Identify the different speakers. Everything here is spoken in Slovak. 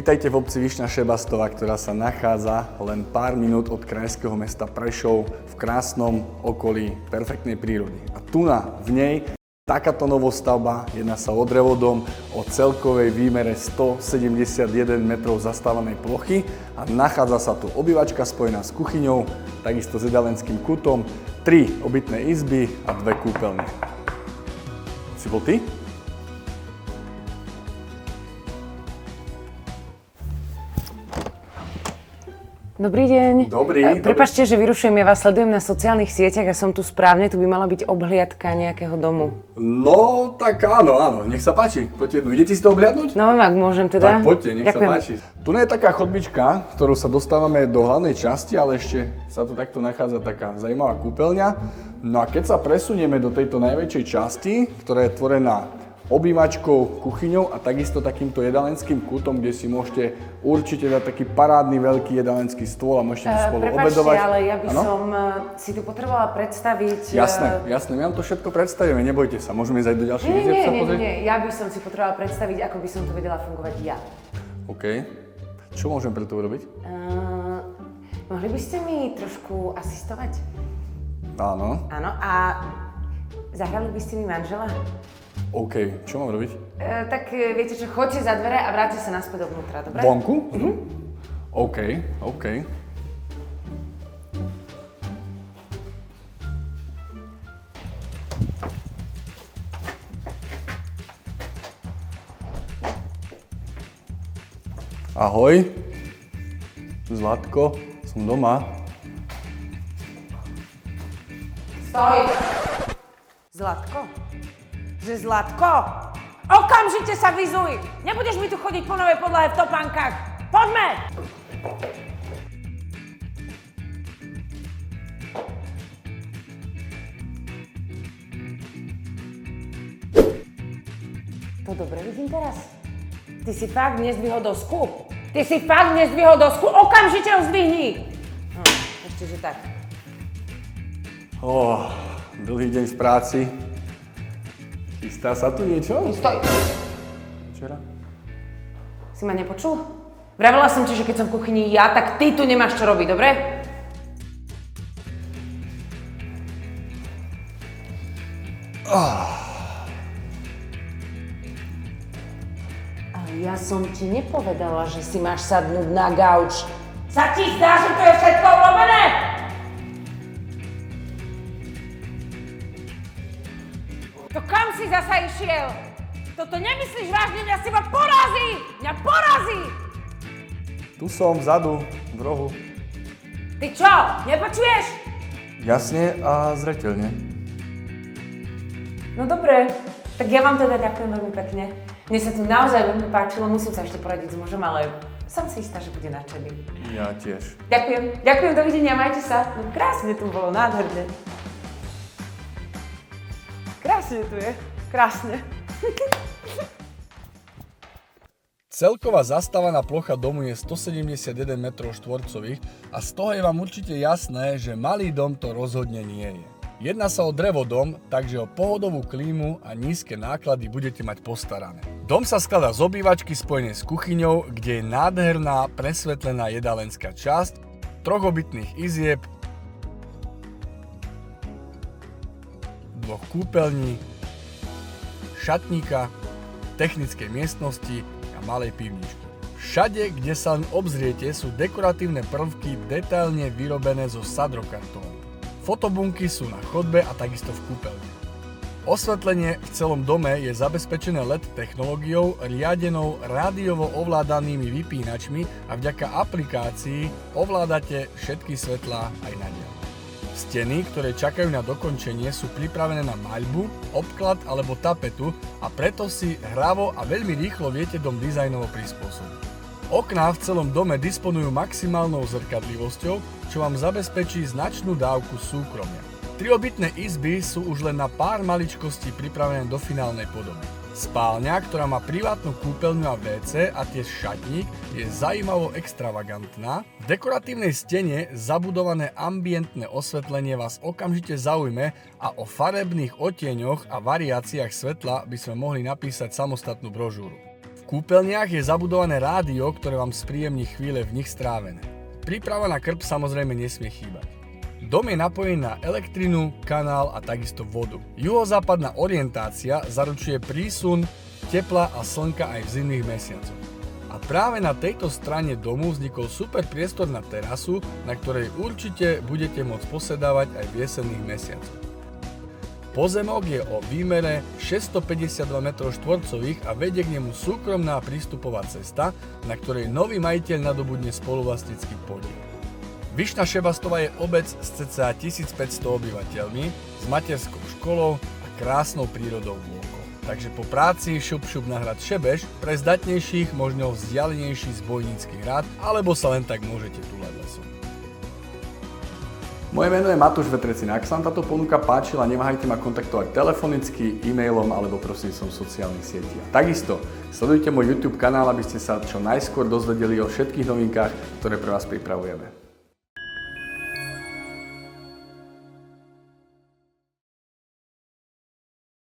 Speaker 1: Vítajte v obci Vyšná Šebastova, ktorá sa nachádza len pár minút od krajského mesta Prešov v krásnom okolí perfektnej prírody. A v nej takáto novostavba, jedná sa o drevodom, o celkovej výmere 171 metrov zastávanej plochy a nachádza sa tu obývačka spojená s kuchyňou, takisto s jedalenským kútom, 3 obytné izby a 2 kúpeľne. Si bol ty?
Speaker 2: Dobrý deň.
Speaker 1: Dobrý.
Speaker 2: Prepáčte, že vyrušujem, ja vás sledujem na sociálnych sieťach a som tu správne, tu by mala byť obhliadka nejakého domu.
Speaker 1: No, tak áno, nech sa páči, poďte, idete si to obhliadnúť?
Speaker 2: No, ak môžem teda.
Speaker 1: Tak poďte, nech
Speaker 2: Ďakujem.
Speaker 1: sa páči. Tu je taká chodbička, ktorou sa dostávame do hlavnej časti, ale ešte sa tu takto nachádza taká zaujímavá kúpeľňa. No a keď sa presunieme do tejto najväčšej časti, ktorá je tvorená obývačkou, kuchyňou a takisto takýmto jedalenským kútom, kde si môžete určite dať taký parádny veľký jedalenský stôl a môžete spolu obedovať.
Speaker 2: Prepáčte, ale ja by som si tu potrebovala predstaviť...
Speaker 1: Jasné, my vám to všetko predstavíme, nebojte sa. Môžeme ísť aj do ďalších izieb sa pozrieť?
Speaker 2: Nie, ja by som si potrebovala predstaviť, ako by som tu vedela fungovať ja.
Speaker 1: OK. Čo môžem pre to urobiť?
Speaker 2: Mohli by ste mi trošku asistovať?
Speaker 1: Áno.
Speaker 2: Áno, a zahrali by ste mi manžela?
Speaker 1: OK, čo mám robiť?
Speaker 2: Tak viete čo, choďte za dvere a vráťte sa naspäť dovnútra, dobre?
Speaker 1: Vonku? OK. Ahoj. Zlatko, som doma.
Speaker 2: Stoj! Zlatko? Že Zlatko? Okamžite sa vyzuj! Nebudeš mi tu chodiť po novej podlahe v topánkach! Poďme! To dobre vidím teraz? Ty si fakt nezdvihol dosku? Okamžite ho zdvihni! Ešte, že tak.
Speaker 1: Dlhý deň v práci. Chystá sa tu niečo?
Speaker 2: Stoj!
Speaker 1: Včera?
Speaker 2: Si ma nepočul? Vravela som ti, že keď som v kuchyni ja, tak ty tu nemáš čo robiť, dobre? Ale ja som ti nepovedala, že si máš sadnúť na gauč. Sa ti zdá, že to je všetko urobené? To kam si zasa išiel? Toto nemyslíš vážne, mňa si porazí!
Speaker 1: Tu som, vzadu, v rohu.
Speaker 2: Ty čo, nepočuješ?
Speaker 1: Jasne a zreteľne.
Speaker 2: No dobre, tak ja vám teda ďakujem veľmi pekne. Mne sa tu naozaj veľmi páčilo, musím sa ešte poradiť s mužom, ale som si istá, že bude nadšený.
Speaker 1: Ja tiež.
Speaker 2: Ďakujem, dovidenia, majte sa. No krásne tu bolo, nádherne. Krásne tu je, krásne.
Speaker 1: Celková zastávaná plocha domu je 171 m2 a z toho je vám určite jasné, že malý dom to rozhodne nie je. Jedná sa o drevodom, takže o pohodovú klímu a nízke náklady budete mať postarané. Dom sa skladá z obývačky spojenej s kuchyňou, kde je nádherná presvetlená jedálenská časť, 3 obytných izieb, 2 kúpeľní, šatníka, technickej miestnosti a malej pivničky. Všade, kde sa len obzriete, sú dekoratívne prvky detailne vyrobené zo sadrokartónu. Fotobunky sú na chodbe a takisto v kúpeľni. Osvetlenie v celom dome je zabezpečené LED technológiou riadenou rádiovo ovládanými vypínačmi a vďaka aplikácii ovládate všetky svetlá aj na diaľku. Steny, ktoré čakajú na dokončenie, sú pripravené na maľbu, obklad alebo tapetu a preto si hravo a veľmi rýchlo viete dom dizajnovo prispôsobiť. Okná v celom dome disponujú maximálnou zrkadlivosťou, čo vám zabezpečí značnú dávku súkromia. 3 obytné izby sú už len na pár maličkostí pripravené do finálnej podoby. Spálňa, ktorá má privátnu kúpeľňu a WC a tiež šatník, je zaujímavo extravagantná. V dekoratívnej stene zabudované ambientné osvetlenie vás okamžite zaujme a o farebných odtieňoch a variáciách svetla by sme mohli napísať samostatnú brožúru. V kúpeľniach je zabudované rádio, ktoré vám spríjemní chvíle v nich strávené. Príprava na krb samozrejme nesmie chýbať. Dom je napojený na elektrinu, kanál a takisto vodu. Juhozápadná orientácia zaručuje prísun tepla a slnka aj v zimných mesiacoch. A práve na tejto strane domu vznikol super priestor na terasu, na ktorej určite budete môcť posedávať aj v jesenných mesiacoch. Pozemok je o výmere 652 m2 a vedie k nemu súkromná prístupová cesta, na ktorej nový majiteľ nadobudne spoluvlastnícky podiel. Vyšná Šebastova je obec s cca 1500 obyvateľmi, s materskou školou a krásnou prírodou okolo. Takže po práci šup na hrad Šebeš, pre zdatnejších možno vzdialenejší zbojnícky hrad, alebo sa len tak môžete túlať lesom. Moje meno je Matúš Vetrecin. Ak sa vám táto ponuka páčila, neváhajte ma kontaktovať telefonicky, e-mailom alebo prostredníctvom sociálnych sietí. Takisto sledujte môj YouTube kanál, aby ste sa čo najskôr dozvedeli o všetkých novinkách, ktoré pre vás pripravujeme.